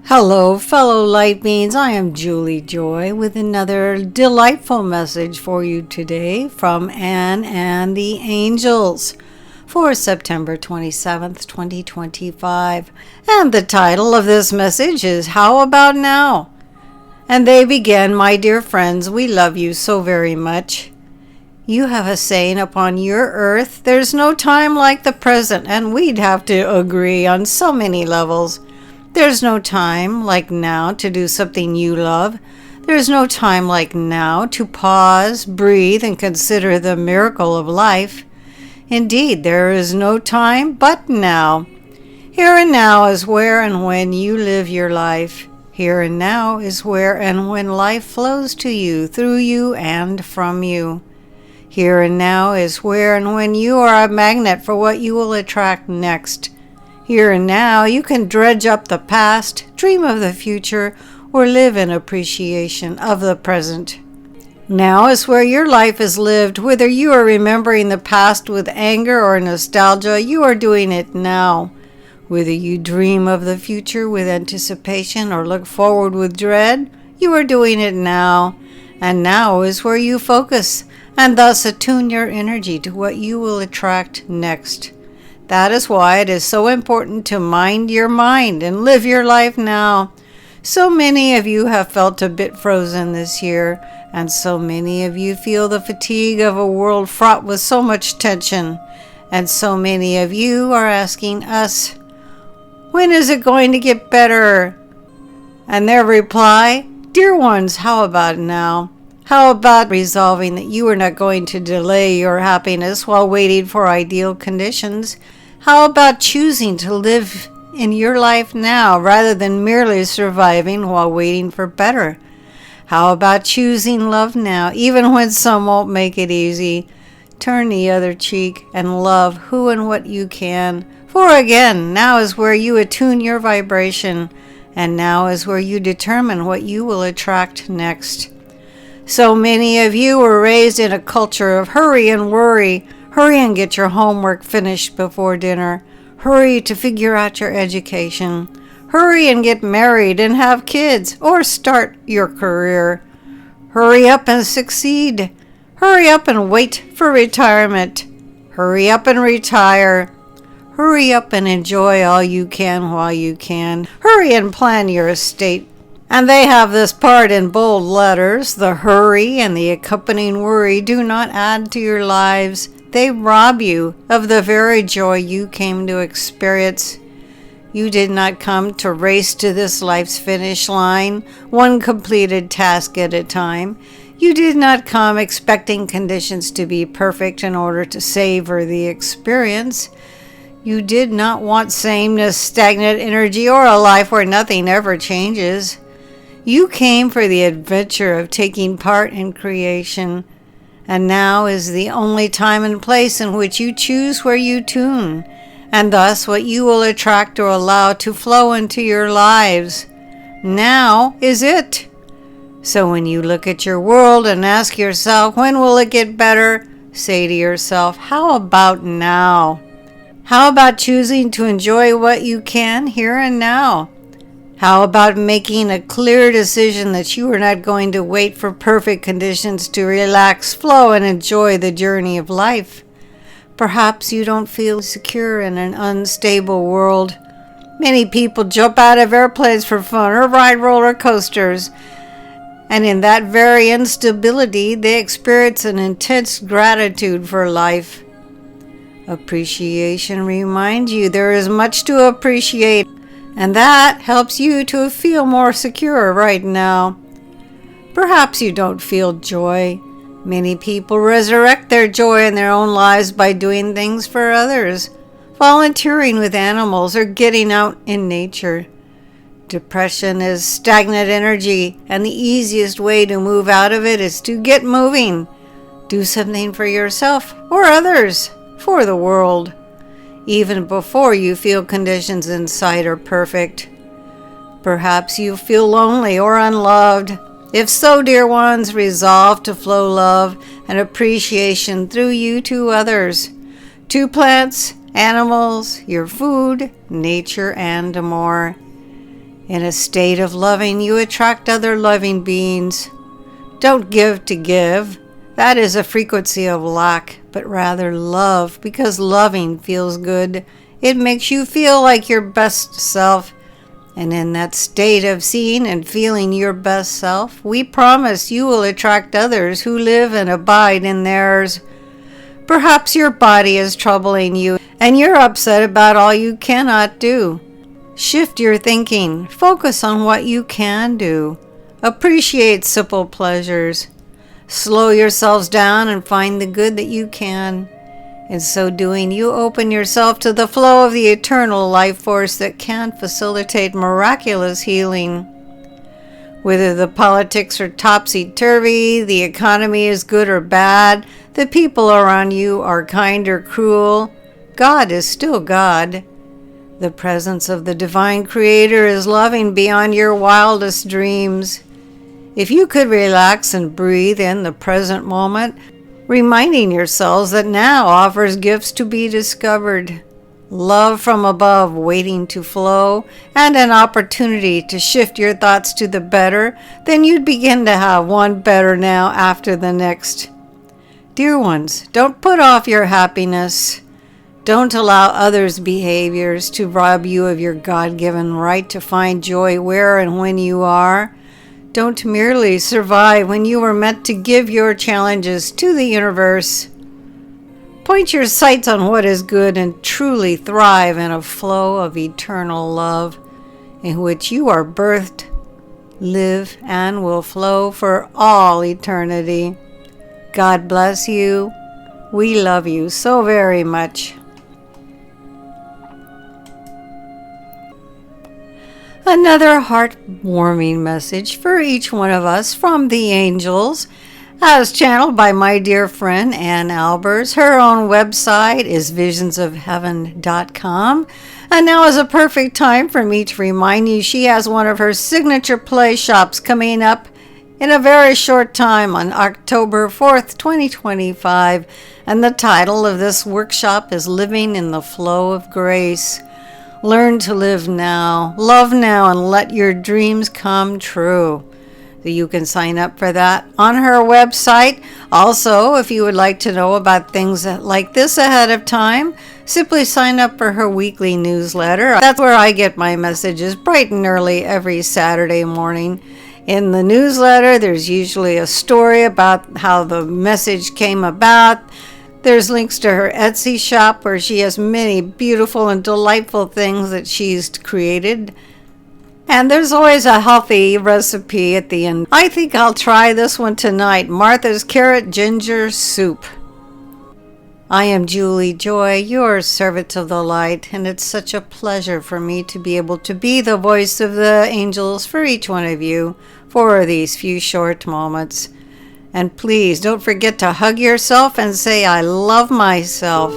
Hello, fellow light beings. I am Julie Joy with another delightful message for you today from Anne and the Angels for September 27th, 2025. And the title of this message is How About Now? And they begin, my dear friends, we love you so very much. You have a saying upon your earth, there's no time like the present, and we'd have to agree on so many levels. There's no time like now to do something you love. There's no time like now to pause, breathe, and consider the miracle of life. Indeed, there is no time but now. Here and now is where and when you live your life. Here and now is where and when life flows to you, through you, and from you. Here and now is where and when you are a magnet for what you will attract next. Here and now, you can dredge up the past, dream of the future, or live in appreciation of the present. Now is where your life is lived. Whether you are remembering the past with anger or nostalgia, you are doing it now. Whether you dream of the future with anticipation or look forward with dread, you are doing it now. And now is where you focus, and thus attune your energy to what you will attract next. That is why it is so important to mind your mind and live your life now. So many of you have felt a bit frozen this year, and so many of you feel the fatigue of a world fraught with so much tension. And so many of you are asking us, when is it going to get better? And their reply, dear ones, how about now? How about resolving that you are not going to delay your happiness while waiting for ideal conditions? How about choosing to live in your life now rather than merely surviving while waiting for better? How about choosing love now, even when some won't make it easy? Turn the other cheek and love who and what you can. For again, now is where you attune your vibration, and now is where you determine what you will attract next. So many of you were raised in a culture of hurry and worry. Hurry and get your homework finished before dinner. Hurry to figure out your education. Hurry and get married and have kids or start your career. Hurry up and succeed. Hurry up and wait for retirement. Hurry up and retire. Hurry up and enjoy all you can while you can. Hurry and plan your estate. And they have this part in bold letters. The hurry and the accompanying worry do not add to your lives. They rob you of the very joy you came to experience. You did not come to race to this life's finish line, one completed task at a time. You did not come expecting conditions to be perfect in order to savor the experience. You did not want sameness, stagnant energy, or a life where nothing ever changes. You came for the adventure of taking part in creation, and now is the only time and place in which you choose where you tune, and thus what you will attract or allow to flow into your lives. Now is it. So when you look at your world and ask yourself, when will it get better? Say to yourself, how about now? How about choosing to enjoy what you can here and now? How about making a clear decision that you are not going to wait for perfect conditions to relax, flow, and enjoy the journey of life? Perhaps you don't feel secure in an unstable world. Many people jump out of airplanes for fun or ride roller coasters. And in that very instability, they experience an intense gratitude for life. Appreciation reminds you there is much to appreciate. And that helps you to feel more secure right now. Perhaps you don't feel joy. Many people resurrect their joy in their own lives by doing things for others, volunteering with animals, or getting out in nature. Depression is stagnant energy, and the easiest way to move out of it is to get moving. Do something for yourself or others, for the world. Even before you feel conditions inside are perfect. Perhaps you feel lonely or unloved. If so, dear ones, resolve to flow love and appreciation through you to others, to plants, animals, your food, nature, and more. In a state of loving, you attract other loving beings. Don't give to give. That is a frequency of lack, but rather love, because loving feels good. It makes you feel like your best self. And in that state of seeing and feeling your best self, we promise you will attract others who live and abide in theirs. Perhaps your body is troubling you, and you're upset about all you cannot do. Shift your thinking. Focus on what you can do. Appreciate simple pleasures. Slow yourselves down and find the good that you can. In so doing, you open yourself to the flow of the eternal life force that can facilitate miraculous healing. Whether the politics are topsy-turvy, the economy is good or bad, the people around you are kind or cruel, God is still God. The presence of the divine creator is loving beyond your wildest dreams. If you could relax and breathe in the present moment, reminding yourselves that now offers gifts to be discovered, love from above waiting to flow, and an opportunity to shift your thoughts to the better, then you'd begin to have one better now after the next. Dear ones, don't put off your happiness. Don't allow others' behaviors to rob you of your God-given right to find joy where and when you are. Don't merely survive when you were meant to give your challenges to the universe. Point your sights on what is good and truly thrive in a flow of eternal love in which you are birthed, live, and will flow for all eternity. God bless you. We love you so very much. Another heartwarming message for each one of us from the angels, as channeled by my dear friend Ann Albers. Her own website is visionsofheaven.com. And now is a perfect time for me to remind you she has one of her signature play shops coming up in a very short time on October 4th, 2025. And the title of this workshop is Living in the Flow of Grace. Learn to live now, love now, and let your dreams come true. You can sign up for that on her website. Also, if you would like to know about things like this ahead of time, simply sign up for her weekly newsletter. That's where I get my messages bright and early every Saturday morning. In the newsletter, there's usually a story about how the message came about. There's links to her Etsy shop where she has many beautiful and delightful things that she's created. And there's always a healthy recipe at the end. I think I'll try this one tonight, Martha's Carrot Ginger Soup. I am Julie Joy, your servant of the light, and it's such a pleasure for me to be able to be the voice of the angels for each one of you for these few short moments. And please don't forget to hug yourself and say, I love myself.